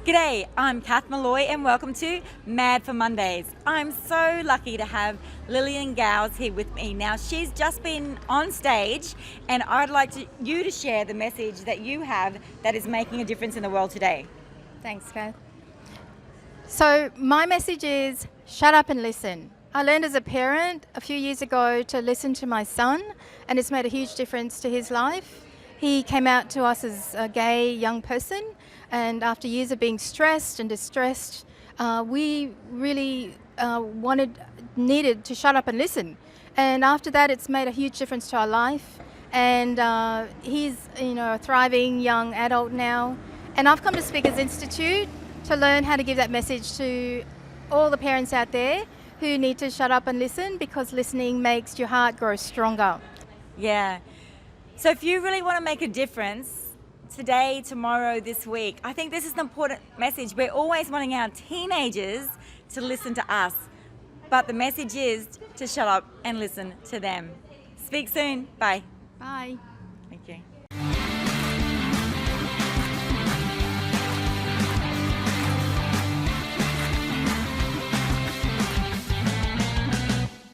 G'day, I'm Kath Molloy and welcome to Mad for Mondays. I'm so lucky to have Lillian Gowes here with me. Now she's just been on stage and I'd like you to share the message that you have that is making a difference in the world today. Thanks, Kath. So my message is shut up and listen. I learned as a parent a few years ago to listen to my son, and it's made a huge difference to his life. He came out to us as a gay young person, and after years of being stressed and distressed, we really needed to shut up and listen. And after that, it's made a huge difference to our life. And he's, a thriving young adult now. And I've come to Speakers Institute to learn how to give that message to all the parents out there who need to shut up and listen, because listening makes your heart grow stronger. Yeah. So if you really want to make a difference today, tomorrow, this week, I think this is an important message. We're always wanting our teenagers to listen to us, but the message is to shut up and listen to them. Speak soon. Bye. Bye. Thank you.